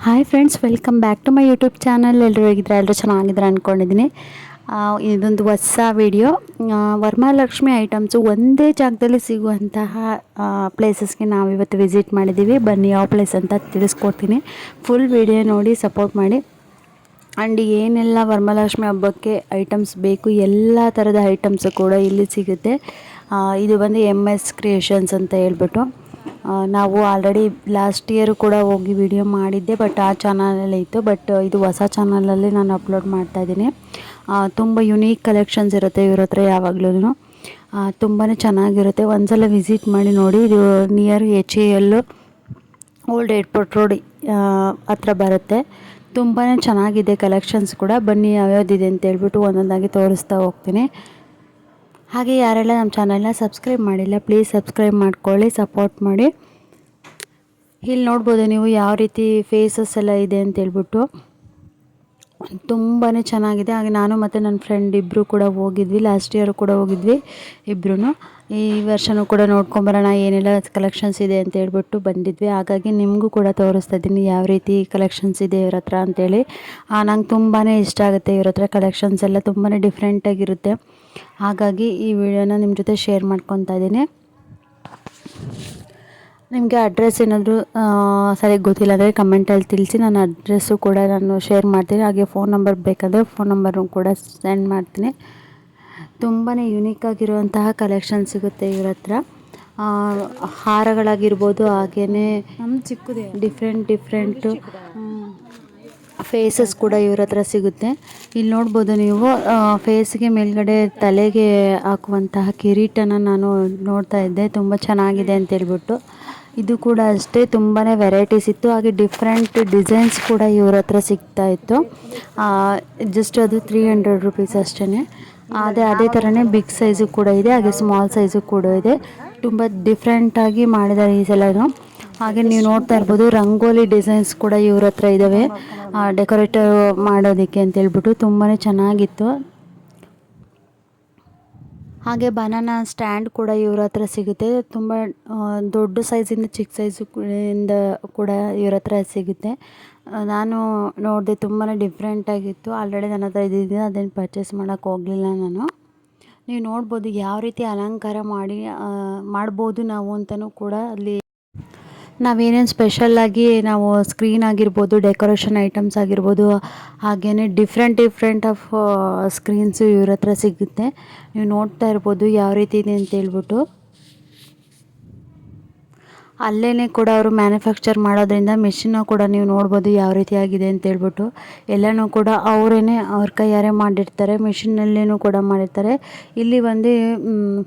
Hi friends, welcome back to my YouTube channel. ಎಲ್ಲರೂ ಹೇಗಿದ್ರೆ ಎಲ್ಲರೂ ಚೆನ್ನಾಗಿದ್ರೆ ಅಂದ್ಕೊಂಡಿದ್ದೀನಿ. ಇದೊಂದು ಹೊಸ ವಿಡಿಯೋ. ವರಮಹಾಲಕ್ಷ್ಮಿ ಐಟಮ್ಸು ಒಂದೇ ಜಾಗದಲ್ಲಿ ಸಿಗುವಂತಹ ಪ್ಲೇಸಸ್ಗೆ ನಾವಿವತ್ತು ವಿಸಿಟ್ ಮಾಡಿದ್ದೀವಿ. ಬನ್ನಿ ಯಾವ ಪ್ಲೇಸ್ ಅಂತ ತಿಳಿಸ್ಕೊಡ್ತೀನಿ. ಫುಲ್ ವಿಡಿಯೋ ನೋಡಿ ಸಪೋರ್ಟ್ ಮಾಡಿ. ಆ್ಯಂಡ್ ಏನೆಲ್ಲ ವರಮಹಾಲಕ್ಷ್ಮಿ ಹಬ್ಬಕ್ಕೆ ಐಟಮ್ಸ್ ಬೇಕು ಎಲ್ಲ ಥರದ ಐಟಮ್ಸು ಕೂಡ ಇಲ್ಲಿ ಸಿಗುತ್ತೆ. ಇದು ಬಂದು MS ಕ್ರಿಯೇಷನ್ಸ್ ಅಂತ ಹೇಳ್ಬಿಟ್ಟು ನಾವು ಆಲ್ರೆಡಿ ಲಾಸ್ಟ್ ಇಯರು ಕೂಡ ಹೋಗಿ ವಿಡಿಯೋ ಮಾಡಿದ್ದೆ, ಬಟ್ ಆ ಚಾನಲಲ್ಲಿ ಇತ್ತು. ಬಟ್ ಇದು ಹೊಸ ಚಾನಲಲ್ಲಿ ನಾನು ಅಪ್ಲೋಡ್ ಮಾಡ್ತಾಯಿದ್ದೀನಿ. ತುಂಬ ಯುನೀಕ್ ಕಲೆಕ್ಷನ್ಸ್ ಇರುತ್ತೆ ಇವ್ರ ಹತ್ರ ಯಾವಾಗಲೂ. ತುಂಬಾ ಚೆನ್ನಾಗಿರುತ್ತೆ. ಒಂದ್ಸಲ ವಿಸಿಟ್ ಮಾಡಿ ನೋಡಿ. ಇದು near HAL old airport road ಹತ್ರ ಬರುತ್ತೆ. ತುಂಬಾ ಚೆನ್ನಾಗಿದೆ ಕಲೆಕ್ಷನ್ಸ್ ಕೂಡ. ಬನ್ನಿ ಯಾವ್ಯಾವ್ದಿದೆ ಅಂತ ಹೇಳ್ಬಿಟ್ಟು ಒಂದೊಂದಾಗಿ ತೋರಿಸ್ತಾ ಹೋಗ್ತೀನಿ. ಹಾಗೆ ಯಾರೆಲ್ಲ ನಮ್ಮ ಚಾನಲ್ನ ಸಬ್ಸ್ಕ್ರೈಬ್ ಮಾಡಿಲ್ಲ, ಪ್ಲೀಸ್ ಸಬ್ಸ್ಕ್ರೈಬ್ ಮಾಡ್ಕೊಳ್ಳಿ, ಸಪೋರ್ಟ್ ಮಾಡಿ. ಇಲ್ಲಿ ನೋಡ್ಬೋದು ನೀವು ಯಾವ ರೀತಿ ಫೇಸಸ್ ಎಲ್ಲ ಇದೆ ಅಂತ ಹೇಳ್ಬಿಟ್ಟು ತುಂಬಾ ಚೆನ್ನಾಗಿದೆ. ಹಾಗೆ ನಾನು ಮತ್ತು ನನ್ನ ಫ್ರೆಂಡ್ ಇಬ್ಬರು ಕೂಡ ಹೋಗಿದ್ವಿ. ಲಾಸ್ಟ್ ಇಯರ್ ಕೂಡ ಹೋಗಿದ್ವಿ ಇಬ್ಬರೂ. ಈ ವರ್ಷವೂ ಕೂಡ ನೋಡ್ಕೊಂಬರೋಣ ಏನೆಲ್ಲ ಕಲೆಕ್ಷನ್ಸ್ ಇದೆ ಅಂತ ಹೇಳ್ಬಿಟ್ಟು ಬಂದಿದ್ವಿ. ಹಾಗಾಗಿ ನಿಮಗೂ ಕೂಡ ತೋರಿಸ್ತಾ ಇದ್ದೀನಿ ಯಾವ ರೀತಿ ಕಲೆಕ್ಷನ್ಸ್ ಇದೆ ಇವ್ರ ಹತ್ರ ಅಂಥೇಳಿ. ನಂಗೆ ತುಂಬಾ ಇಷ್ಟ ಆಗುತ್ತೆ ಇವ್ರ ಹತ್ರ ಕಲೆಕ್ಷನ್ಸ್ ಎಲ್ಲ ತುಂಬಾ ಡಿಫ್ರೆಂಟಾಗಿರುತ್ತೆ. ಹಾಗಾಗಿ ಈ ವಿಡಿಯೋನ ನಿಮ್ಮ ಜೊತೆ ಶೇರ್ ಮಾಡ್ಕೊತಾ ಇದ್ದೀನಿ. ನಿಮಗೆ ಅಡ್ರೆಸ್ ಏನಾದರೂ ಸರಿಯಾಗಿ ಗೊತ್ತಿಲ್ಲ ಅಂದರೆ ಕಮೆಂಟಲ್ಲಿ ತಿಳಿಸಿ. ನನ್ನ ಅಡ್ರೆಸ್ಸು ಕೂಡ ನಾನು ಶೇರ್ ಮಾಡ್ತೀನಿ. ಹಾಗೆ ಫೋನ್ ನಂಬರ್ ಬೇಕಂದರೆ ಫೋನ್ ನಂಬರ್ನು ಕೂಡ ಸೆಂಡ್ ಮಾಡ್ತೀನಿ. ತುಂಬಾ ಯುನೀಕಾಗಿರುವಂತಹ ಕಲೆಕ್ಷನ್ ಸಿಗುತ್ತೆ ಇವ್ರ ಹತ್ರ. ಹಾರಗಳಾಗಿರ್ಬೋದು, ಹಾಗೆಯೇ ಡಿಫ್ರೆಂಟು ಫೇಸಸ್ ಕೂಡ ಇವ್ರ ಹತ್ರ ಸಿಗುತ್ತೆ. ಇಲ್ಲಿ ನೋಡ್ಬೋದು ನೀವು ಫೇಸ್ಗೆ ಮೇಲ್ಗಡೆ ತಲೆಗೆ ಹಾಕುವಂತಹ ಕಿರೀಟನ ನಾನು ನೋಡ್ತಾ ಇದ್ದೆ. ತುಂಬ ಚೆನ್ನಾಗಿದೆ ಅಂತೇಳ್ಬಿಟ್ಟು ಇದು ಕೂಡ ಅಷ್ಟೇ ತುಂಬಾ ವೆರೈಟೀಸ್ ಇತ್ತು. ಹಾಗೆ ಡಿಫ್ರೆಂಟ್ ಡಿಸೈನ್ಸ್ ಕೂಡ ಇವ್ರ ಹತ್ರ ಸಿಗ್ತಾಯಿತ್ತು. ಜಸ್ಟ್ ಅದು 300 ರುಪೀಸ್ ಅಷ್ಟೇ. ಅದೇ ಥರನೇ ಬಿಗ್ ಸೈಜು ಕೂಡ ಇದೆ, ಹಾಗೆ ಸ್ಮಾಲ್ ಸೈಜು ಕೂಡ ಇದೆ. ತುಂಬ ಡಿಫ್ರೆಂಟಾಗಿ ಮಾಡಿದ್ದಾರೆ ಈ ಸಲನೂ. ಹಾಗೆ ನೀವು ನೋಡ್ತಾ ಇರ್ಬೋದು ರಂಗೋಲಿ ಡಿಸೈನ್ಸ್ ಕೂಡ ಇವ್ರ ಹತ್ರ ಇದ್ದಾವೆ ಡೆಕೋರೇಟ್ ಮಾಡೋದಕ್ಕೆ ಅಂತೇಳ್ಬಿಟ್ಟು. ತುಂಬಾ ಚೆನ್ನಾಗಿತ್ತು. ಹಾಗೆ ಬನಾನಾ ಸ್ಟ್ಯಾಂಡ್ ಕೂಡ ಇವ್ರ ಹತ್ರ ಸಿಗುತ್ತೆ. ತುಂಬ ದೊಡ್ಡ ಸೈಜಿಂದ ಚಿಕ್ಕ ಸೈಜು ಕೂಡ ಇವ್ರ ಹತ್ರ ಸಿಗುತ್ತೆ. ನಾನು ನೋಡಿದೆ ತುಂಬಾ ಡಿಫ್ರೆಂಟಾಗಿತ್ತು. ಆಲ್ರೆಡಿ ನನ್ನ ಹತ್ರ ಇದ್ದಿದ್ದು ಅದನ್ನು ಪರ್ಚೇಸ್ ಮಾಡೋಕ್ಕೆ ಹೋಗಲಿಲ್ಲ ನಾನು. ನೀವು ನೋಡ್ಬೋದು ಯಾವ ರೀತಿ ಅಲಂಕಾರ ಮಾಡ್ಬೋದು ನಾವು ಅಂತಲೂ ಕೂಡ ಅಲ್ಲಿ ನಾವೇನೇನು ಸ್ಪೆಷಲ್ಲಾಗಿ ನಾವು ಸ್ಕ್ರೀನ್ ಆಗಿರ್ಬೋದು, ಡೆಕೋರೇಷನ್ ಐಟಮ್ಸ್ ಆಗಿರ್ಬೋದು, ಹಾಗೆಯೇ ಡಿಫ್ರೆಂಟ್ ಆಫ್ ಸ್ಕ್ರೀನ್ಸು ಇವ್ರ ಹತ್ರ ಸಿಗುತ್ತೆ. ನೀವು ನೋಡ್ತಾ ಇರ್ಬೋದು ಯಾವ ರೀತಿ ಇದೆ ಅಂತೇಳ್ಬಿಟ್ಟು. ಅಲ್ಲೇ ಕೂಡ ಅವರು ಮ್ಯಾನುಫ್ಯಾಕ್ಚರ್ ಮಾಡೋದ್ರಿಂದ ಮಿಷಿನ್ನು ಕೂಡ ನೀವು ನೋಡ್ಬೋದು ಯಾವ ರೀತಿಯಾಗಿದೆ ಅಂತೇಳ್ಬಿಟ್ಟು. ಎಲ್ಲನೂ ಕೂಡ ಅವ್ರ ಕೈಯಾರೆ ಮಾಡಿರ್ತಾರೆ, ಮಿಷಿನಲ್ಲೇನೂ ಕೂಡ ಮಾಡಿರ್ತಾರೆ. ಇಲ್ಲಿ ಬಂದು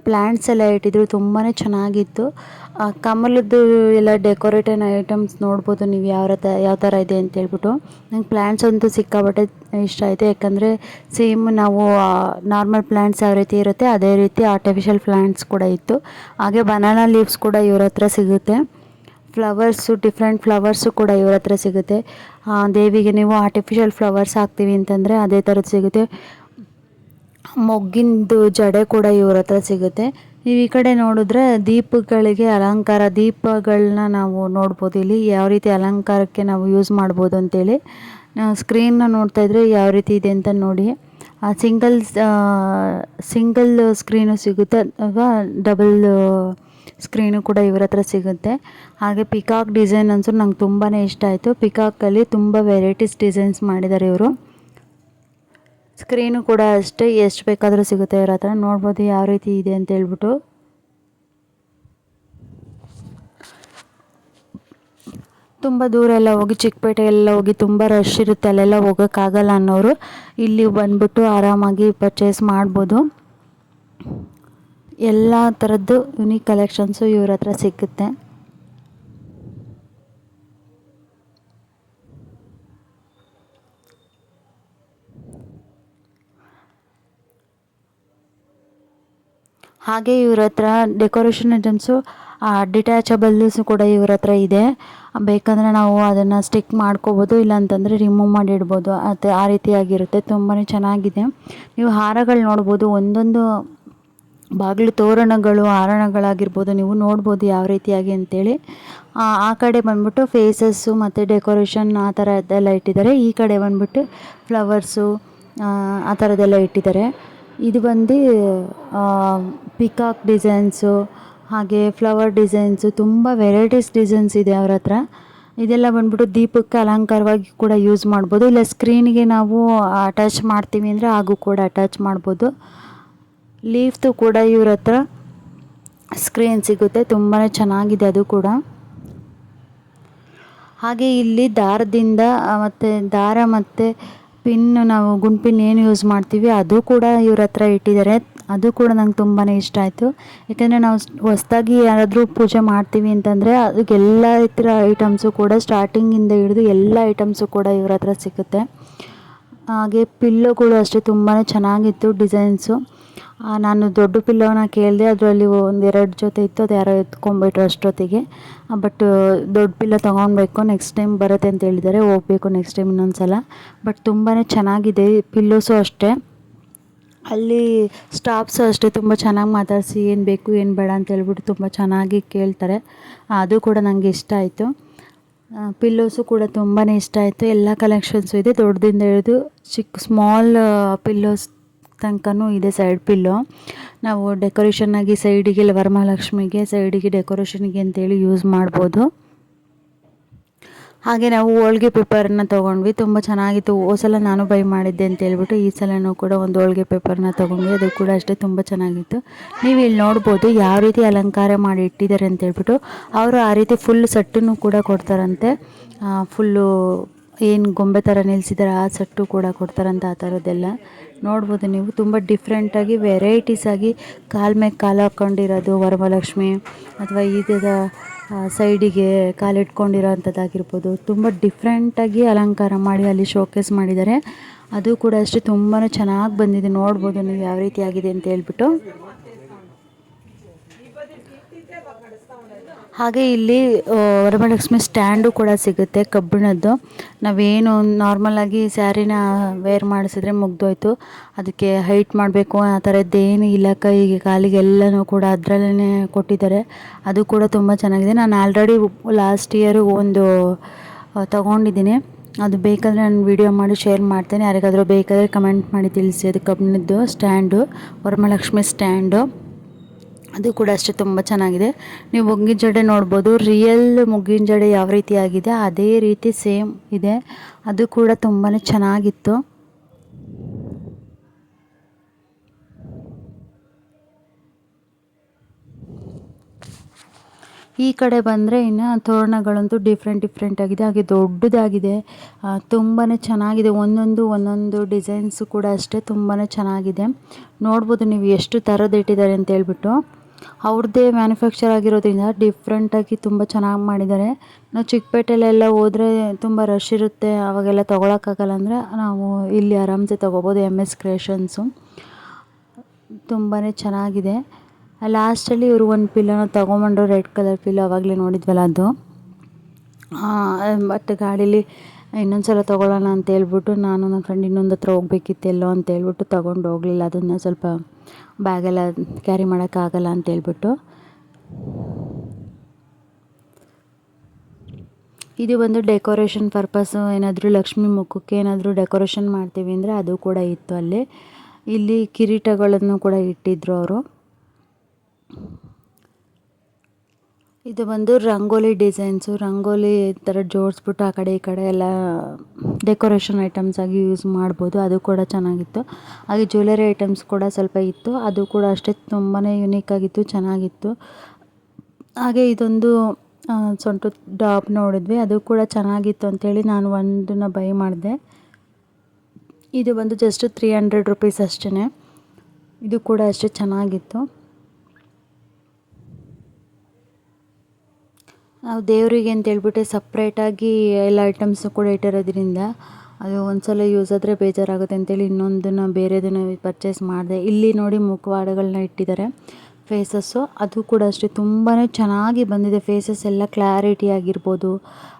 ಪ್ಲ್ಯಾಂಟ್ಸ್ ಎಲ್ಲ ಇಟ್ಟಿದ್ರು, ತುಂಬಾ ಚೆನ್ನಾಗಿತ್ತು. ಕಮಲದ್ದು ಎಲ್ಲ ಡೆಕೋರೇಟೆಡ್ ಐಟಮ್ಸ್ ನೋಡ್ಬೋದು ನೀವು ಯಾವ ಥರ ಇದೆ ಅಂತೇಳ್ಬಿಟ್ಟು. ನಂಗೆ ಪ್ಲ್ಯಾಂಟ್ಸ್ ಅಂತೂ ಸಿಕ್ಕಾಪಟ್ಟೆ ಇಷ್ಟ ಆಯಿತು. ಯಾಕಂದರೆ ಸೇಮ್ ನಾವು ನಾರ್ಮಲ್ ಪ್ಲ್ಯಾಂಟ್ಸ್ ಯಾವ ರೀತಿ ಇರುತ್ತೆ ಅದೇ ರೀತಿ ಆರ್ಟಿಫಿಷಿಯಲ್ ಪ್ಲ್ಯಾಂಟ್ಸ್ ಕೂಡ ಇತ್ತು. ಹಾಗೆ ಬನಾನಾ ಲೀವ್ಸ್ ಕೂಡ ಇವ್ರ ಹತ್ರ ಸಿಗುತ್ತೆ. ಡಿಫ್ರೆಂಟ್ ಫ್ಲವರ್ಸು ಕೂಡ ಇವ್ರ ಹತ್ರ ಸಿಗುತ್ತೆ. ದೇವಿಗೆ ನೀವು ಆರ್ಟಿಫಿಷಿಯಲ್ ಫ್ಲವರ್ಸ್ ಹಾಕ್ತೀವಿ ಅಂತಂದರೆ ಅದೇ ಥರದ್ದು ಸಿಗುತ್ತೆ. ಮೊಗ್ಗಿಂದು ಜಡೆ ಕೂಡ ಇವ್ರ ಹತ್ರ ಸಿಗುತ್ತೆ. ನೀವು ಈ ಕಡೆ ನೋಡಿದ್ರೆ ದೀಪಗಳಿಗೆ ದೀಪಗಳನ್ನ ನಾವು ನೋಡ್ಬೋದು. ಇಲ್ಲಿ ಯಾವ ರೀತಿ ಅಲಂಕಾರಕ್ಕೆ ನಾವು ಯೂಸ್ ಮಾಡ್ಬೋದು ಅಂತೇಳಿ. ಸ್ಕ್ರೀನ್ನ ನೋಡ್ತಾ ಇದ್ರೆ ಯಾವ ರೀತಿ ಇದೆ ಅಂತ ನೋಡಿ. ಸಿಂಗಲ್ ಸ್ಕ್ರೀನು ಸಿಗುತ್ತೆ ಅಥವಾ ಡಬಲ್ ಸ್ಕ್ರೀನು ಕೂಡ ಇವ್ರ ಹತ್ರ ಸಿಗುತ್ತೆ. ಹಾಗೆ ಪಿಕಾಕ್ ಡಿಸೈನ್ ಅನ್ಸು ನಂಗೆ ತುಂಬಾ ಇಷ್ಟ ಆಯಿತು. ಪಿಕಾಕಲ್ಲಿ ತುಂಬ ವೆರೈಟೀಸ್ ಡಿಸೈನ್ಸ್ ಮಾಡಿದ್ದಾರೆ ಇವರು. ಸ್ಕ್ರೀನು ಕೂಡ ಅಷ್ಟೇ ಎಷ್ಟು ಬೇಕಾದರೂ ಸಿಗುತ್ತೆ ಇವ್ರ ಹತ್ರ. ನೋಡ್ಬೋದು ಯಾವ ರೀತಿ ಇದೆ ಅಂತ ಹೇಳ್ಬಿಟ್ಟು. ತುಂಬ ದೂರ ಎಲ್ಲ ಹೋಗಿ ಚಿಕ್ಕಪೇಟೆ ಎಲ್ಲ ಹೋಗಿ ತುಂಬ ರಶ್ ಇರುತ್ತೆ, ಅಲ್ಲೆಲ್ಲ ಹೋಗೋಕ್ಕಾಗಲ್ಲ ಅನ್ನೋರು ಇಲ್ಲಿ ಬಂದ್ಬಿಟ್ಟು ಆರಾಮಾಗಿ ಪರ್ಚೇಸ್ ಮಾಡ್ಬೋದು. ಎಲ್ಲ ಥರದ್ದು ಯುನೀಕ್ ಕಲೆಕ್ಷನ್ಸು ಇವ್ರ ಹತ್ರ ಸಿಗುತ್ತೆ. ಹಾಗೆ ಇವ್ರ ಹತ್ರ ಡೆಕೋರೇಷನ್ ಐಟಮ್ಸು ಡಿಟ್ಯಾಚಬಲ್ಸು ಕೂಡ ಇವ್ರ ಹತ್ರ ಇದೆ. ಬೇಕಂದರೆ ನಾವು ಅದನ್ನು ಸ್ಟಿಕ್ ಮಾಡ್ಕೋಬೋದು, ಇಲ್ಲಾಂತಂದರೆ ರಿಮೂವ್ ಮಾಡಿ ಇಡ್ಬೋದು. ಆ ರೀತಿಯಾಗಿರುತ್ತೆ. ತುಂಬಾ ಚೆನ್ನಾಗಿದೆ. ನೀವು ಹಾರಗಳು ನೋಡ್ಬೋದು, ಒಂದೊಂದು ಬಾಗಿಲು ತೋರಣಗಳು ಆರಣಗಳಾಗಿರ್ಬೋದು, ನೀವು ನೋಡ್ಬೋದು ಯಾವ ರೀತಿಯಾಗಿ ಅಂತೇಳಿ. ಆ ಕಡೆ ಬಂದ್ಬಿಟ್ಟು ಫೇಸಸ್ಸು ಮತ್ತು ಡೆಕೋರೇಷನ್ ಆ ಥರದ್ದೆಲ್ಲ ಇಟ್ಟಿದ್ದಾರೆ. ಈ ಕಡೆ ಬಂದ್ಬಿಟ್ಟು ಫ್ಲವರ್ಸು ಆ ಥರದ್ದೆಲ್ಲ ಇಟ್ಟಿದ್ದಾರೆ. ಇದು ಬಂದು ಪಿಕಾಕ್ ಡಿಸೈನ್ಸು, ಹಾಗೆ ಫ್ಲವರ್ ಡಿಸೈನ್ಸು, ತುಂಬ ವೆರೈಟೀಸ್ ಡಿಸೈನ್ಸ್ ಇದೆ ಅವ್ರ ಹತ್ರ. ಇದೆಲ್ಲ ಬಂದ್ಬಿಟ್ಟು ದೀಪಕ್ಕೆ ಅಲಂಕಾರವಾಗಿ ಕೂಡ ಯೂಸ್ ಮಾಡ್ಬೋದು, ಇಲ್ಲ ಸ್ಕ್ರೀನಿಗೆ ನಾವು ಅಟ್ಯಾಚ್ ಮಾಡ್ತೀವಿ ಅಂದರೆ ಹಾಗೂ ಕೂಡ ಅಟ್ಯಾಚ್ ಮಾಡ್ಬೋದು. ಲೀಫ್ದು ಕೂಡ ಇವ್ರ ಹತ್ರ ಸ್ಕ್ರೀನ್ ಸಿಗುತ್ತೆ, ತುಂಬಾ ಚೆನ್ನಾಗಿದೆ ಅದು ಕೂಡ. ಹಾಗೆ ಇಲ್ಲಿ ದಾರದಿಂದ ಮತ್ತು ದಾರ ಮತ್ತು ಪಿನ್ನು, ನಾವು ಗುಂಡ್ಪಿನ್ ಏನು ಯೂಸ್ ಮಾಡ್ತೀವಿ ಅದು ಕೂಡ ಇವ್ರ ಹತ್ರ ಇಟ್ಟಿದ್ದಾರೆ. ಅದು ಕೂಡ ನಂಗೆ ತುಂಬಾ ಇಷ್ಟ ಆಯಿತು. ಯಾಕೆಂದರೆ ನಾವು ಹೊಸ್ದಾಗಿ ಯಾರಾದರೂ ಪೂಜೆ ಮಾಡ್ತೀವಿ ಅಂತಂದರೆ ಅದಕ್ಕೆಲ್ಲ ಥರ ಐಟಮ್ಸು ಕೂಡ ಸ್ಟಾರ್ಟಿಂಗಿಂದ ಹಿಡಿದು ಎಲ್ಲ ಐಟಮ್ಸು ಕೂಡ ಇವ್ರ ಹತ್ರ ಸಿಗುತ್ತೆ. ಹಾಗೆ ಪಿಲ್ಲೋಗಳು ಅಷ್ಟೇ ತುಂಬಾ ಚೆನ್ನಾಗಿತ್ತು ಡಿಸೈನ್ಸು. ನಾನು ದೊಡ್ಡ ಪಿಲ್ಲೋನ ಕೇಳಿದೆ, ಅದರಲ್ಲಿ 1-2 ಜೊತೆ ಇತ್ತು, ಅದು ಯಾರೋ ಎತ್ಕೊಂಡ್ಬಿಟ್ರು ಅಷ್ಟೊತ್ತಿಗೆ. ಬಟ್ ದೊಡ್ಡ ಪಿಲ್ಲೋ ತೊಗೊಳ್ಬೇಕು, ನೆಕ್ಸ್ಟ್ ಟೈಮ್ ಬರುತ್ತೆ ಅಂತ ಹೇಳಿದ್ದಾರೆ, ಹೋಗಬೇಕು ನೆಕ್ಸ್ಟ್ ಟೈಮ್ ಇನ್ನೊಂದು ಸಲ. ಬಟ್ ತುಂಬಾ ಚೆನ್ನಾಗಿದೆ ಪಿಲ್ಲೋಸು ಅಷ್ಟೇ. ಅಲ್ಲಿ ಸ್ಟಾಫ್ಸು ಅಷ್ಟೇ ತುಂಬ ಚೆನ್ನಾಗಿ ಮಾತಾಡಿಸಿ ಏನು ಬೇಕು ಏನು ಬೇಡ ಅಂತ ಹೇಳ್ಬಿಟ್ಟು ತುಂಬ ಚೆನ್ನಾಗಿ ಕೇಳ್ತಾರೆ. ಅದು ಕೂಡ ನನಗೆ ಇಷ್ಟ ಆಯಿತು. ಪಿಲ್ಲೋಸು ಕೂಡ ತುಂಬಾ ಇಷ್ಟ ಆಯಿತು. ಎಲ್ಲ ಕಲೆಕ್ಷನ್ಸು ಇದೆ, ದೊಡ್ಡದಿಂದ ಹಿಡಿದು ಚಿಕ್ಕ ಸ್ಮಾಲ್ ಪಿಲ್ಲೋಸ್ ತನಕನೂ ಇದೆ. ಸೈಡ್ ಪಿಲ್ಲೋ ನಾವು ಡೆಕೋರೇಷನ್ನಾಗಿ ಸೈಡಿಗೆ, ಇಲ್ಲ ವರಮಹಾಲಕ್ಷ್ಮಿಗೆ ಸೈಡಿಗೆ ಡೆಕೋರೇಷನ್ಗೆ ಅಂತೇಳಿ ಯೂಸ್ ಮಾಡ್ಬೋದು. ಹಾಗೆ ನಾವು ಹೋಳ್ಗೆ ಪೇಪರನ್ನ ತೊಗೊಂಡ್ವಿ, ತುಂಬ ಚೆನ್ನಾಗಿತ್ತು. ಹೋದ ಸಲ ನಾನು ಬೈ ಮಾಡಿದ್ದೆ ಅಂತ ಹೇಳ್ಬಿಟ್ಟು ಈ ಸಲನೂ ಕೂಡ ಒಂದು ಹೋಳ್ಗೆ ಪೇಪರ್ನ ತೊಗೊಂಡ್ವಿ, ಅದು ಕೂಡ ಅಷ್ಟೇ ತುಂಬ ಚೆನ್ನಾಗಿತ್ತು. ನೀವು ಇಲ್ಲಿ ನೋಡ್ಬೋದು ಯಾವ ರೀತಿ ಅಲಂಕಾರ ಮಾಡಿ ಇಟ್ಟಿದ್ದಾರೆ ಅಂತ ಹೇಳ್ಬಿಟ್ಟು. ಅವರು ಆ ರೀತಿ ಫುಲ್ ಸೆಟ್ಟನ್ನು ಕೂಡ ಕೊಡ್ತಾರಂತೆ. ಫುಲ್ಲು ಏನು ಗೊಂಬೆ ಥರ ನಿಲ್ಲಿಸಿದ್ದಾರೆ ಆ ಸೆಟ್ಟು ಕೂಡ ಕೊಡ್ತಾರಂತೆ. ಆ ಥರದ್ದೆಲ್ಲ ನೋಡ್ಬೋದು ನೀವು. ತುಂಬ ಡಿಫ್ರೆಂಟಾಗಿ ವೆರೈಟೀಸಾಗಿ ಕಾಲು ಮೇಲೆ ಕಾಲು ಹಾಕ್ಕೊಂಡಿರೋದು ವರಮಹಾಲಕ್ಷ್ಮಿ, ಅಥವಾ ಈಗದ ಸೈಡಿಗೆ ಕಾಲಿಟ್ಕೊಂಡಿರೋ ಅಂಥದ್ದಾಗಿರ್ಬೋದು. ತುಂಬ ಡಿಫ್ರೆಂಟಾಗಿ ಅಲಂಕಾರ ಮಾಡಿ ಅಲ್ಲಿ ಶೋಕೇಸ್ ಮಾಡಿದ್ದಾರೆ. ಅದು ಕೂಡ ಅಷ್ಟೇ ತುಂಬಾ ಚೆನ್ನಾಗಿ ಬಂದಿದೆ. ನೋಡ್ಬೋದು ನೀವು ಯಾವ ರೀತಿ ಆಗಿದೆ ಅಂತ ಹೇಳ್ಬಿಟ್ಟು. ಹಾಗೆ ಇಲ್ಲಿ ವರಮಹಾಲಕ್ಷ್ಮಿ ಸ್ಟ್ಯಾಂಡು ಕೂಡ ಸಿಗುತ್ತೆ ಕಬ್ಬಿಣದ್ದು. ನಾವೇನು ನಾರ್ಮಲಾಗಿ ಸ್ಯಾರಿನ ವೇರ್ ಮಾಡಿಸಿದ್ರೆ ಮುಗ್ದೋಯ್ತು, ಅದಕ್ಕೆ ಹೈಟ್ ಮಾಡಬೇಕು ಆ ಥರದ್ದೇನು ಇಲ್ಲ, ಕೈಗೆ ಕಾಲಿಗೆಲ್ಲನೂ ಕೂಡ ಅದರಲ್ಲೇ ಕೊಟ್ಟಿದ್ದಾರೆ. ಅದು ಕೂಡ ತುಂಬ ಚೆನ್ನಾಗಿದೆ. ನಾನು ಆಲ್ರೆಡಿ ಲಾಸ್ಟ್ ಇಯರು ಒಂದು ತೊಗೊಂಡಿದ್ದೀನಿ, ಅದು ಬೇಕಾದರೆ ನಾನು ವೀಡಿಯೋ ಮಾಡಿ ಶೇರ್ ಮಾಡ್ತೇನೆ. ಯಾರಿಗಾದರೂ ಬೇಕಾದರೆ ಕಮೆಂಟ್ ಮಾಡಿ ತಿಳಿಸಿ. ಅದು ಕಬ್ಬಿಣದ್ದು ಸ್ಟ್ಯಾಂಡು, ವರಮಹಾಲಕ್ಷ್ಮಿ ಸ್ಟ್ಯಾಂಡು, ಅದು ಕೂಡ ಅಷ್ಟೇ ತುಂಬ ಚೆನ್ನಾಗಿದೆ. ನೀವು ಮುಗ್ಗಿನ ಜಡೆ ನೋಡ್ಬೋದು, ರಿಯಲ್ ಮುಗ್ಗಿನ ಜಡೆ ಯಾವ ರೀತಿ ಆಗಿದೆ ಅದೇ ರೀತಿ ಸೇಮ್ ಇದೆ. ಅದು ಕೂಡ ತುಂಬಾ ಚೆನ್ನಾಗಿತ್ತು. ಈ ಕಡೆ ಬಂದರೆ ಇನ್ನು ತೋರಣಗಳಂತೂ ಡಿಫ್ರೆಂಟ್ ಆಗಿದೆ, ಹಾಗೆ ದೊಡ್ಡದಾಗಿದೆ, ತುಂಬಾ ಚೆನ್ನಾಗಿದೆ. ಒಂದೊಂದು ಡಿಸೈನ್ಸು ಕೂಡ ಅಷ್ಟೇ ತುಂಬಾ ಚೆನ್ನಾಗಿದೆ. ನೋಡ್ಬೋದು ನೀವು ಎಷ್ಟು ಥರದ್ದು ಇಟ್ಟಿದ್ದಾರೆ ಅಂತ ಹೇಳ್ಬಿಟ್ಟು. ಅವ್ರದ್ದೇ ಮ್ಯಾನುಫ್ಯಾಕ್ಚರ್ ಆಗಿರೋದ್ರಿಂದ ಡಿಫ್ರೆಂಟಾಗಿ ತುಂಬ ಚೆನ್ನಾಗಿ ಮಾಡಿದ್ದಾರೆ. ನಾವು ಚಿಕ್ಕಪೇಟೆಲೆಲ್ಲ ಹೋದರೆ ತುಂಬ ರಶ್ ಇರುತ್ತೆ, ಅವಾಗೆಲ್ಲ ತೊಗೊಳಕ್ಕಾಗಲ್ಲ ಅಂದರೆ ನಾವು ಇಲ್ಲಿ ಆರಾಮ್ಸೆ ತೊಗೋಬೋದು. MS ಕ್ರಿಯೇಷನ್ಸು ತುಂಬಾ ಚೆನ್ನಾಗಿದೆ. ಲಾಸ್ಟಲ್ಲಿ ಇವರು ಒಂದು ಪಿಲ್ಲೋನ ತೊಗೊಂಬಂದ್ರು, ರೆಡ್ ಕಲರ್ ಪಿಲ್ಲೋ, ಆವಾಗಲೇ ನೋಡಿದ್ವಲ್ಲ ಅದು. ಬಟ್ ಗಾಡೀಲಿ ಇನ್ನೊಂದು ಸಲ ತೊಗೊಳ್ಳೋಣ ಅಂತ ಹೇಳ್ಬಿಟ್ಟು ನಾನು ನನ್ನ ಫ್ರೆಂಡ್ ಇನ್ನೊಂದು ಹತ್ರ ಹೋಗ್ಬೇಕಿತ್ತು ಎಲ್ಲೋ ಅಂತ ಹೇಳ್ಬಿಟ್ಟು ತೊಗೊಂಡು ಹೋಗಲಿಲ್ಲ. ಅದನ್ನು ಸ್ವಲ್ಪ ಬ್ಯಾಗೆಲ್ಲ ಕ್ಯಾರಿ ಮಾಡೋಕ್ಕಾಗಲ್ಲ ಅಂತ ಹೇಳ್ಬಿಟ್ಟು. ಇದು ಬಂದು ಡೆಕೋರೇಷನ್ ಪರ್ಪಸ್ಸು, ಏನಾದರೂ ಲಕ್ಷ್ಮಿ ಮುಖಕ್ಕೆ ಏನಾದರೂ ಡೆಕೋರೇಷನ್ ಮಾಡ್ತೀವಿ ಅಂದರೆ ಅದು ಕೂಡ ಇತ್ತು ಅಲ್ಲಿ. ಇಲ್ಲಿ ಕಿರೀಟಗಳನ್ನು ಕೂಡ ಇಟ್ಟಿದ್ದರು ಅವರು. ಇದು ಬಂದು ರಂಗೋಲಿ ಡಿಸೈನ್ಸು, ರಂಗೋಲಿ ಥರ ಜೋಡಿಸ್ಬಿಟ್ಟು ಆ ಕಡೆ ಈ ಕಡೆ ಎಲ್ಲ ಡೆಕೋರೇಷನ್ ಐಟಮ್ಸ್ ಆಗಿ ಯೂಸ್ ಮಾಡ್ಬೋದು. ಅದು ಕೂಡ ಚೆನ್ನಾಗಿತ್ತು. ಹಾಗೆ ಜ್ಯುವೆಲರಿ ಐಟಮ್ಸ್ ಕೂಡ ಸ್ವಲ್ಪ ಇತ್ತು, ಅದು ಕೂಡ ಅಷ್ಟೇ ತುಂಬಾ ಯುನೀಕಾಗಿತ್ತು, ಚೆನ್ನಾಗಿತ್ತು. ಹಾಗೆ ಇದೊಂದು ಸೊಂಟದ ಡಾಬ್ ನೋಡಿದ್ವಿ, ಅದು ಕೂಡ ಚೆನ್ನಾಗಿತ್ತು ಅಂಥೇಳಿ ನಾನು ಒಂದನ್ನು ಬೈ ಮಾಡಿದೆ. ಇದು ಬಂದು ಜಸ್ಟ್ 300 ರೂಪೀಸ್ ಅಷ್ಟೇ. ಇದು ಕೂಡ ಅಷ್ಟೇ ಚೆನ್ನಾಗಿತ್ತು. ನಾವು ದೇವರಿಗೆ ಅಂತೇಳ್ಬಿಟ್ಟು ಸಪ್ರೇಟಾಗಿ ಎಲ್ಲ ಐಟಮ್ಸು ಕೂಡ ಇಟ್ಟಿರೋದ್ರಿಂದ ಅದು ಒಂದು ಸಲ ಯೂಸ್ ಆದರೆ ಬೇಜಾರಾಗುತ್ತೆ ಅಂತೇಳಿ ಇನ್ನೊಂದನ್ನು ಬೇರೆದನ್ನು ಪರ್ಚೇಸ್ ಮಾಡಿದೆ. ಇಲ್ಲಿ ನೋಡಿ ಮುಖವಾಡಗಳನ್ನ ಇಟ್ಟಿದ್ದಾರೆ, ಫೇಸಸ್ಸು, ಅದು ಕೂಡ ಅಷ್ಟೇ ತುಂಬಾ ಚೆನ್ನಾಗಿ ಬಂದಿದೆ. ಫೇಸಸ್ ಎಲ್ಲ ಕ್ಲಾರಿಟಿ ಆಗಿರ್ಬೋದು,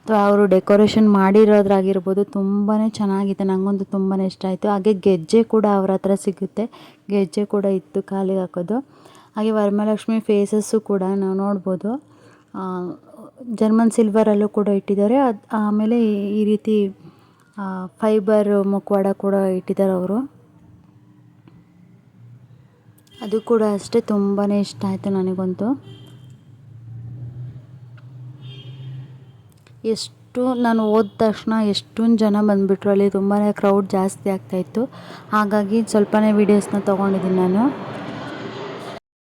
ಅಥವಾ ಅವರು ಡೆಕೋರೇಷನ್ ಮಾಡಿರೋದ್ರಾಗಿರ್ಬೋದು, ತುಂಬಾ ಚೆನ್ನಾಗಿದೆ. ನನಗಂತೂ ತುಂಬಾ ಇಷ್ಟ ಆಯಿತು. ಹಾಗೆ ಗೆಜ್ಜೆ ಕೂಡ ಅವ್ರ ಹತ್ರ ಸಿಗುತ್ತೆ, ಗೆಜ್ಜೆ ಕೂಡ ಇತ್ತು ಕಾಲಿಗೆ ಹಾಕೋದು. ಹಾಗೆ ವರಮಹಾಲಕ್ಷ್ಮಿ ಫೇಸಸ್ಸು ಕೂಡ ನಾವು ನೋಡ್ಬೋದು. ಜರ್ಮನ್ ಸಿಲ್ವರಲ್ಲೂ ಕೂಡ ಇಟ್ಟಿದ್ದಾರೆ. ಆಮೇಲೆ ಈ ರೀತಿ ಫೈಬರ್ ಮುಖವಾಡ ಕೂಡ ಇಟ್ಟಿದ್ದಾರೆ ಅವರು. ಅದು ಕೂಡ ಅಷ್ಟೇ ತುಂಬಾ ಇಷ್ಟ ಆಯಿತು ನನಗಂತೂ. ನಾನು ಹೋದ ತಕ್ಷಣ ಎಷ್ಟೊಂದು ಜನ ಬಂದುಬಿಟ್ರು. ಅಲ್ಲಿ ತುಂಬಾ ಕ್ರೌಡ್ ಜಾಸ್ತಿ ಆಗ್ತಾಯಿತ್ತು. ಹಾಗಾಗಿ ಸ್ವಲ್ಪನೇ ವೀಡಿಯೋಸ್ನ ತೊಗೊಂಡಿದ್ದೀನಿ ನಾನು.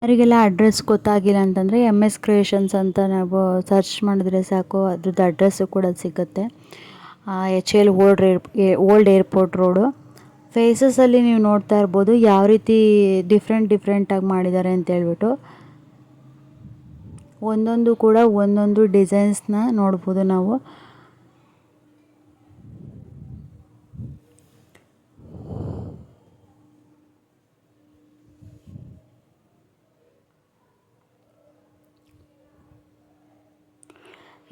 ಅವರಿಗೆಲ್ಲ ಅಡ್ರೆಸ್ ಗೊತ್ತಾಗಿಲ್ಲ ಅಂತಂದರೆ MS ಕ್ರಿಯೇಷನ್ಸ್ ಅಂತ ನಾವು ಸರ್ಚ್ ಮಾಡಿದ್ರೆ ಸಾಕು, ಅದ್ರದ್ದು ಅಡ್ರೆಸ್ಸು ಕೂಡ ಸಿಗುತ್ತೆ. HL old airport road. ಫೇಸಸಲ್ಲಿ ನೀವು ನೋಡ್ತಾ ಇರ್ಬೋದು ಯಾವ ರೀತಿ ಡಿಫ್ರೆಂಟಾಗಿ ಮಾಡಿದ್ದಾರೆ ಅಂತೇಳ್ಬಿಟ್ಟು. ಒಂದೊಂದು ಕೂಡ ಒಂದೊಂದು ಡಿಸೈನ್ಸ್ನ ನೋಡ್ಬೋದು ನಾವು.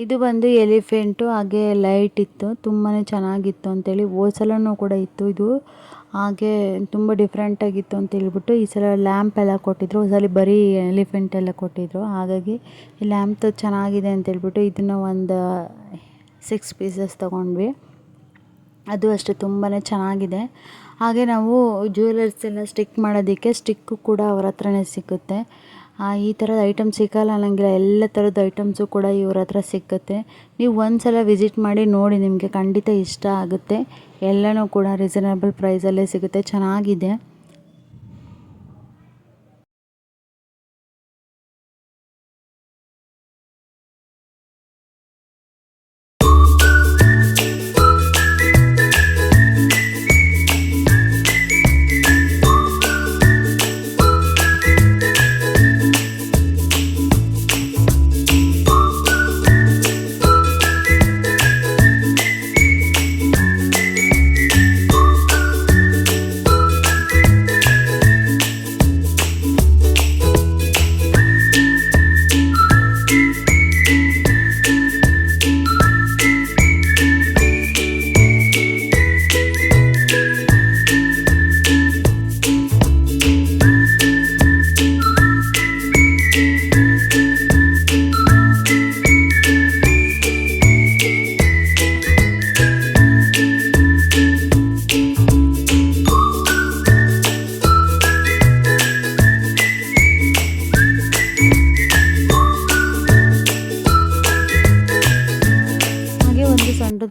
ಇದು ಬಂದು ಎಲಿಫೆಂಟು, ಹಾಗೆ ಲೈಟ್ ಇತ್ತು, ತುಂಬಾ ಚೆನ್ನಾಗಿತ್ತು ಅಂತೇಳಿ. ಹೋದ ಸಲನೂ ಕೂಡ ಇತ್ತು ಇದು, ಹಾಗೆ ತುಂಬ ಡಿಫ್ರೆಂಟಾಗಿತ್ತು ಅಂತೇಳ್ಬಿಟ್ಟು ಈ ಸಲ ಲ್ಯಾಂಪ್ ಎಲ್ಲ ಕೊಟ್ಟಿದ್ರು. ಒಂದ್ಸಲ ಬರೀ ಎಲಿಫೆಂಟ್ ಎಲ್ಲ ಕೊಟ್ಟಿದ್ರು. ಹಾಗಾಗಿ ಈ ಲ್ಯಾಂಪ್ ಚೆನ್ನಾಗಿದೆ ಅಂತೇಳ್ಬಿಟ್ಟು ಇದನ್ನು ಒಂದು 6 ಪೀಸಸ್ ತೊಗೊಂಡ್ವಿ. ಅದು ಅಷ್ಟೇ ತುಂಬಾ ಚೆನ್ನಾಗಿದೆ. ಹಾಗೆ ನಾವು ಜ್ಯುವೆಲರ್ಸ್ ಎಲ್ಲ ಸ್ಟಿಕ್ ಮಾಡೋದಕ್ಕೆ ಸ್ಟಿಕ್ಕು ಕೂಡ ಅವ್ರ ಹತ್ರನೇ ಸಿಗುತ್ತೆ. ಈ ಥರದ ಐಟಮ್ಸ್ ಸಿಗೋಲ್ಲ ಅನ್ನೋಂಗಿಲ್ಲ, ಎಲ್ಲ ಥರದ ಐಟಮ್ಸು ಕೂಡ ಇವ್ರ ಹತ್ರ ಸಿಗುತ್ತೆ. ನೀವು ಒಂದು ಸಲ ವಿಸಿಟ್ ಮಾಡಿ ನೋಡಿ, ನಿಮಗೆ ಖಂಡಿತ ಇಷ್ಟ ಆಗುತ್ತೆ. ಎಲ್ಲನೂ ಕೂಡ ರೀಸನಬಲ್ ಪ್ರೈಸಲ್ಲೇ ಸಿಗುತ್ತೆ, ಚೆನ್ನಾಗಿದೆ.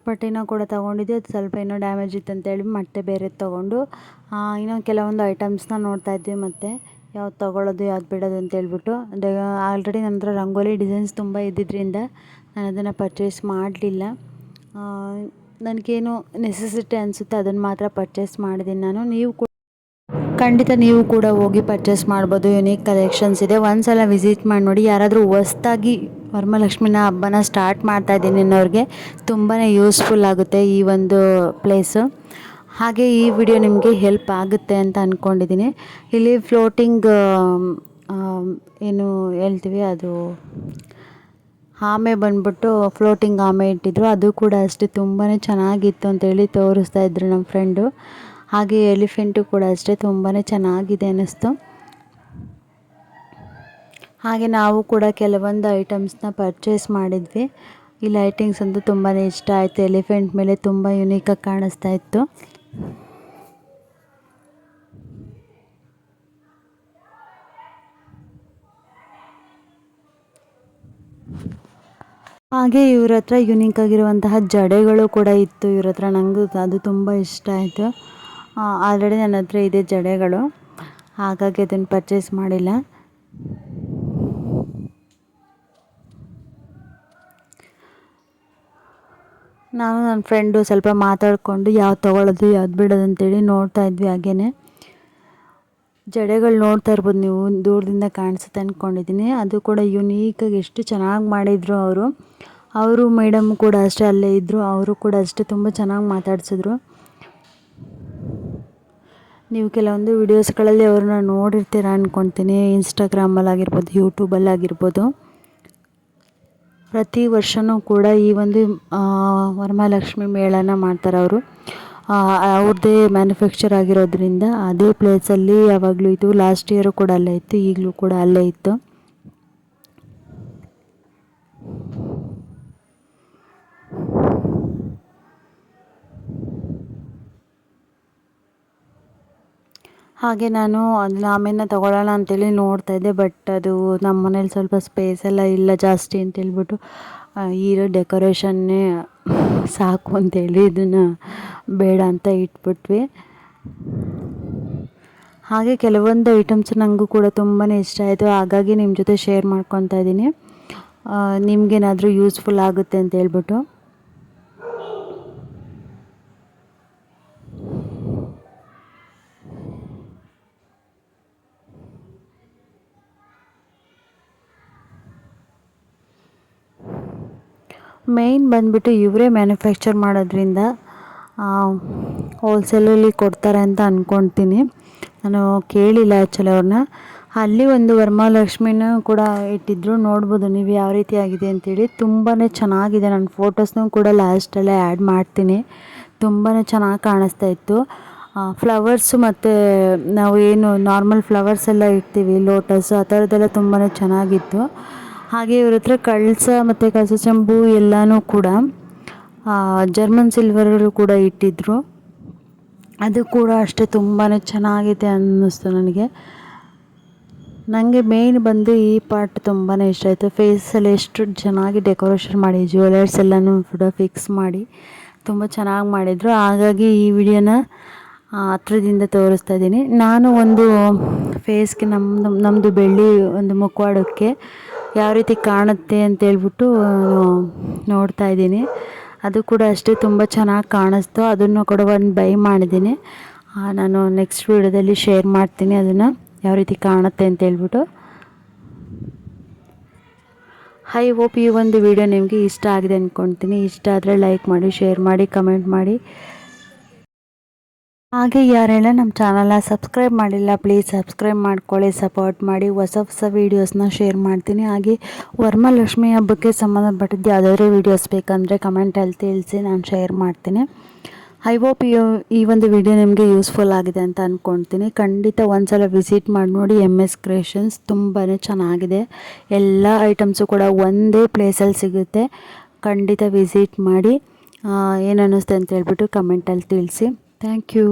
ಪಟ್ಟಿನ ಕೂಡ ತೊಗೊಂಡಿದ್ದೆ. ಅದು ಸ್ವಲ್ಪ ಏನೋ ಡ್ಯಾಮೇಜ್ ಇತ್ತು ಅಂತೇಳಿ ಮತ್ತೆ ಬೇರೆ ತೊಗೊಂಡು ಇನ್ನೂ ಕೆಲವೊಂದು ಐಟಮ್ಸ್ನ ನೋಡ್ತಾ ಇದ್ವಿ. ಮತ್ತು ಯಾವ್ದು ತೊಗೊಳ್ಳೋದು ಯಾವ್ದು ಬಿಡೋದು ಅಂತೇಳ್ಬಿಟ್ಟು. ಆಲ್ರೆಡಿ ನನ್ನ ಹತ್ರ ರಂಗೋಲಿ ಡಿಸೈನ್ಸ್ ತುಂಬ ಇದ್ದಿದ್ದರಿಂದ ನಾನು ಅದನ್ನು ಪರ್ಚೇಸ್ ಮಾಡಲಿಲ್ಲ. ನನಗೇನು ನೆಸೆಸಿಟಿ ಅನಿಸುತ್ತೆ ಅದನ್ನು ಮಾತ್ರ ಪರ್ಚೇಸ್ ಮಾಡಿದ್ದೀನಿ ನಾನು. ಖಂಡಿತ ನೀವು ಕೂಡ ಹೋಗಿ ಪರ್ಚೇಸ್ ಮಾಡ್ಬೋದು. ಯುನೀಕ್ ಕಲೆಕ್ಷನ್ಸ್ ಇದೆ, ಒಂದು ಸಲ ವಿಸಿಟ್ ಮಾಡಿ ನೋಡಿ. ಯಾರಾದರೂ ಹೊಸ್ದಾಗಿ ವರಮಹಾಲಕ್ಷ್ಮಿನ ಹಬ್ಬನ ಸ್ಟಾರ್ಟ್ ಮಾಡ್ತಾಯಿದ್ದೀನಿ ಅನ್ನೋರಿಗೆ ತುಂಬಾ ಯೂಸ್ಫುಲ್ ಆಗುತ್ತೆ ಈ ಒಂದು ಪ್ಲೇಸು. ಹಾಗೆ ಈ ವಿಡಿಯೋ ನಿಮಗೆ ಹೆಲ್ಪ್ ಆಗುತ್ತೆ ಅಂತ ಅಂದ್ಕೊಂಡಿದ್ದೀನಿ. ಇಲ್ಲಿ ಫ್ಲೋಟಿಂಗ್ ಏನು ಹೇಳ್ತೀವಿ, ಅದು ಆಮೆ ಬಂದ್ಬಿಟ್ಟು ಫ್ಲೋಟಿಂಗ್ ಆಮೆ ಇಟ್ಟಿದ್ರು. ಅದು ಕೂಡ ಅಷ್ಟೇ ತುಂಬಾ ಚೆನ್ನಾಗಿತ್ತು ಅಂತೇಳಿ ತೋರಿಸ್ತಾ ಇದ್ರು ನಮ್ಮ ಫ್ರೆಂಡು. ಹಾಗೆ ಎಲಿಫೆಂಟು ಕೂಡ ಅಷ್ಟೇ ತುಂಬಾ ಚೆನ್ನಾಗಿದೆ ಅನ್ನಿಸ್ತು. ಹಾಗೆ ನಾವು ಕೂಡ ಕೆಲವೊಂದು ಐಟಮ್ಸ್ನ ಪರ್ಚೇಸ್ ಮಾಡಿದ್ವಿ. ಈ ಲೈಟಿಂಗ್ಸ್ ಅಂತೂ ತುಂಬಾ ಇಷ್ಟ ಆಯಿತು. ಎಲಿಫೆಂಟ್ ಮೇಲೆ ತುಂಬ ಯುನೀಕಾಗಿ ಕಾಣಿಸ್ತಾ ಇತ್ತು. ಹಾಗೆ ಇವ್ರ ಹತ್ರ ಯುನೀಕಾಗಿರುವಂತಹ ಜಡೆಗಳು ಕೂಡ ಇತ್ತು ಇವ್ರ ಹತ್ರ. ನನಗೂ ಅದು ತುಂಬ ಇಷ್ಟ ಆಯಿತು. ಆಲ್ರೆಡಿ ನನ್ನ ಹತ್ರ ಇದೆ ಜಡೆಗಳು, ಹಾಗಾಗಿ ಅದನ್ನು ಪರ್ಚೇಸ್ ಮಾಡಿಲ್ಲ. ನಾನು ನನ್ನ ಫ್ರೆಂಡು ಸ್ವಲ್ಪ ಮಾತಾಡಿಕೊಂಡು ಯಾವ್ದು ತೊಗೊಳ್ಳೋದು ಯಾವ್ದು ಬಿಡೋದು ಅಂತೇಳಿ ನೋಡ್ತಾ ಇದ್ವಿ. ಹಾಗೇ ಜಡೆಗಳು ನೋಡ್ತಾ ಇರ್ಬೋದು ನೀವು, ದೂರದಿಂದ ಕಾಣಿಸುತ್ತೆ ಅಂದ್ಕೊಂಡಿದ್ದೀನಿ. ಅದು ಕೂಡ ಯುನೀಕಾಗಿ ಎಷ್ಟು ಚೆನ್ನಾಗಿ ಮಾಡಿದರು ಅವರು ಮೇಡಮ್ ಕೂಡ ಅಷ್ಟೇ ಅಲ್ಲೇ ಇದ್ದರು. ಅವರು ಕೂಡ ಅಷ್ಟೇ ತುಂಬ ಚೆನ್ನಾಗಿ ಮಾತಾಡ್ಸಿದ್ರು. ನೀವು ಕೆಲವೊಂದು ವೀಡಿಯೋಸ್ಗಳಲ್ಲಿ ಅವ್ರನ್ನ ನೋಡಿರ್ತೀರ ಅಂದ್ಕೊಳ್ತೀನಿ, ಇನ್ಸ್ಟಾಗ್ರಾಮಲ್ಲಾಗಿರ್ಬೋದು, ಯೂಟ್ಯೂಬಲ್ಲಾಗಿರ್ಬೋದು. ಪ್ರತಿ ವರ್ಷವೂ ಕೂಡ ಈ ಒಂದು ವರಮಹಾಲಕ್ಷ್ಮಿ ಮೇಳನ ಮಾಡ್ತಾರೆ ಅವರು. ಅವ್ರದ್ದೇ ಮ್ಯಾನುಫ್ಯಾಕ್ಚರ್ ಆಗಿರೋದ್ರಿಂದ ಅದೇ ಪ್ಲೇಸಲ್ಲಿ ಯಾವಾಗಲೂ ಇತ್ತು. ಲಾಸ್ಟ್ ಇಯರು ಕೂಡ ಅಲ್ಲೇ ಇತ್ತು, ಈಗಲೂ ಕೂಡ ಅಲ್ಲೇ ಇತ್ತು. ಹಾಗೆ ನಾನು ಅದನ್ನ ಆಮೇಲೆ ತೊಗೊಳ್ಳೋಣ ಅಂತೇಳಿ ನೋಡ್ತಾಯಿದ್ದೆ. ಬಟ್ ಅದು ನಮ್ಮ ಮನೇಲಿ ಸ್ವಲ್ಪ ಸ್ಪೇಸ್ ಎಲ್ಲ ಇಲ್ಲ ಜಾಸ್ತಿ ಅಂತೇಳ್ಬಿಟ್ಟು ಇರೋ ಡೆಕೋರೇಷನ್ನೇ ಸಾಕು ಅಂತೇಳಿ ಇದನ್ನು ಬೇಡ ಅಂತ ಇಟ್ಬಿಟ್ವಿ. ಹಾಗೆ ಕೆಲವೊಂದು ಐಟಮ್ಸ್ ನನಗೂ ಕೂಡ ತುಂಬಾ ಇಷ್ಟ ಆಯಿತು, ಹಾಗಾಗಿ ನಿಮ್ಮ ಜೊತೆ ಶೇರ್ ಮಾಡ್ಕೊತಾ ಇದ್ದೀನಿ. ನಿಮಗೇನಾದರೂ ಯೂಸ್ಫುಲ್ ಆಗುತ್ತೆ ಅಂತ ಹೇಳ್ಬಿಟ್ಟು. ಮೇಯ್ನ್ ಬಂದುಬಿಟ್ಟು ಇವರೇ ಮ್ಯಾನುಫ್ಯಾಕ್ಚರ್ ಮಾಡೋದ್ರಿಂದ ಹೋಲ್ಸೇಲಲ್ಲಿ ಕೊಡ್ತಾರೆ ಅಂತ ಅಂದ್ಕೊಳ್ತೀನಿ. ನಾನು ಕೇಳಿಲ್ಲ ಆ್ಯಕ್ಚುಲಿ ಅವ್ರನ್ನ. ಅಲ್ಲಿ ಒಂದು ವರಮಹಾಲಕ್ಷ್ಮಿನೂ ಕೂಡ ಇಟ್ಟಿದ್ದರು, ನೋಡ್ಬೋದು ನೀವು ಯಾವ ರೀತಿ ಆಗಿದೆ ಅಂತೇಳಿ. ತುಂಬಾ ಚೆನ್ನಾಗಿದೆ. ನಾನು ಫೋಟೋಸ್ನೂ ಕೂಡ ಲಾಸ್ಟಲ್ಲೇ ಆ್ಯಡ್ ಮಾಡ್ತೀನಿ. ತುಂಬಾ ಚೆನ್ನಾಗಿ ಕಾಣಿಸ್ತಾ ಇತ್ತು. ಫ್ಲವರ್ಸು ಮತ್ತು ನಾವು ಏನು ನಾರ್ಮಲ್ ಫ್ಲವರ್ಸ್ ಎಲ್ಲ ಇಡ್ತೀವಿ, ಲೋಟಸ್ ಆ ಥರದ್ದೆಲ್ಲ ತುಂಬಾ ಚೆನ್ನಾಗಿತ್ತು. ಹಾಗೆ ಇವ್ರ ಹತ್ರ ಕಳಸ ಮತ್ತು ಕಳಸ ಚೆಂಬು ಎಲ್ಲನೂ ಕೂಡ ಜರ್ಮನ್ ಸಿಲ್ವರಲ್ಲೂ ಕೂಡ ಇಟ್ಟಿದ್ದರು. ಅದು ಕೂಡ ಅಷ್ಟೇ ತುಂಬಾ ಚೆನ್ನಾಗಿದೆ ಅನ್ನಿಸ್ತು ನನಗೆ. ಮೇಯ್ನ್ ಬಂದು ಈ ಪಾರ್ಟ್ ತುಂಬಾ ಇಷ್ಟ ಆಯಿತು. ಫೇಸಲ್ಲಿ ಎಷ್ಟು ಚೆನ್ನಾಗಿ ಡೆಕೋರೇಷನ್ ಮಾಡಿ ಜ್ಯುವೆಲರ್ಸ್ ಎಲ್ಲನೂ ಕೂಡ ಫಿಕ್ಸ್ ಮಾಡಿ ತುಂಬ ಚೆನ್ನಾಗಿ ಮಾಡಿದರು. ಹಾಗಾಗಿ ಈ ವಿಡಿಯೋನ ಹತ್ರದಿಂದ ತೋರಿಸ್ತಾ ಇದ್ದೀನಿ. ನಾನು ಒಂದು ಫೇಸ್ಗೆ ನಮ್ಮದು ಬೆಳ್ಳಿ ಒಂದು ಮುಖವಾಡಕ್ಕೆ ಯಾವ ರೀತಿ ಕಾಣುತ್ತೆ ಅಂತೇಳ್ಬಿಟ್ಟು ನೋಡ್ತಾ ಇದ್ದೀನಿ. ಅದು ಕೂಡ ಅಷ್ಟೇ ತುಂಬ ಚೆನ್ನಾಗಿ ಕಾಣಿಸ್ತು. ಅದನ್ನು ಕೂಡ ಒಂದು ಬೈ ಮಾಡಿದ್ದೀನಿ. ನಾನು ನೆಕ್ಸ್ಟ್ ವೀಡಿಯೋದಲ್ಲಿ ಶೇರ್ ಮಾಡ್ತೀನಿ ಅದನ್ನು ಯಾವ ರೀತಿ ಕಾಣುತ್ತೆ ಅಂತೇಳ್ಬಿಟ್ಟು. ಐ ಹೋಪ್ ಈ ಒಂದು ವಿಡಿಯೋ ನಿಮಗೆ ಇಷ್ಟ ಆಗಿದೆ ಅಂದ್ಕೊಳ್ತೀನಿ. ಇಷ್ಟ ಆದರೆ ಲೈಕ್ ಮಾಡಿ, ಶೇರ್ ಮಾಡಿ, ಕಮೆಂಟ್ ಮಾಡಿ. ಹಾಗೆ ಯಾರೆಲ್ಲ ನಮ್ಮ ಚಾನಲ್ನ ಸಬ್ಸ್ಕ್ರೈಬ್ ಮಾಡಿಲ್ಲ ಪ್ಲೀಸ್ ಸಬ್ಸ್ಕ್ರೈಬ್ ಮಾಡ್ಕೊಳ್ಳಿ, ಸಪೋರ್ಟ್ ಮಾಡಿ. ಹೊಸ ವೀಡಿಯೋಸ್ನ ಶೇರ್ ಮಾಡ್ತೀನಿ. ಹಾಗೆ ವರಮಹಾಲಕ್ಷ್ಮಿ ಹಬ್ಬಕ್ಕೆ ಸಂಬಂಧಪಟ್ಟಿದ್ದು ಯಾವುದಾದ್ರೂ ವೀಡಿಯೋಸ್ ಬೇಕಂದರೆ ಕಮೆಂಟಲ್ಲಿ ತಿಳಿಸಿ, ನಾನು ಶೇರ್ ಮಾಡ್ತೀನಿ. ಐ ಹೋಪ್ ಈ ಒಂದು ವಿಡಿಯೋ ನಿಮಗೆ ಯೂಸ್ಫುಲ್ ಆಗಿದೆ ಅಂತ ಅಂದ್ಕೊಳ್ತೀನಿ. ಖಂಡಿತ ಒಂದ್ಸಲ ವಿಸಿಟ್ ಮಾಡಿ ನೋಡಿ. MS ಕ್ರಿಯೇಷನ್ಸ್ ತುಂಬಾ ಚೆನ್ನಾಗಿದೆ. ಎಲ್ಲ ಐಟಮ್ಸು ಕೂಡ ಒಂದೇ ಪ್ಲೇಸಲ್ಲಿ ಸಿಗುತ್ತೆ. ಖಂಡಿತ ವಿಸಿಟ್ ಮಾಡಿ. ಏನು ಅನ್ನಿಸ್ತು ಅಂತ ಹೇಳ್ಬಿಟ್ಟು ಕಮೆಂಟಲ್ಲಿ ತಿಳಿಸಿ. Thank you.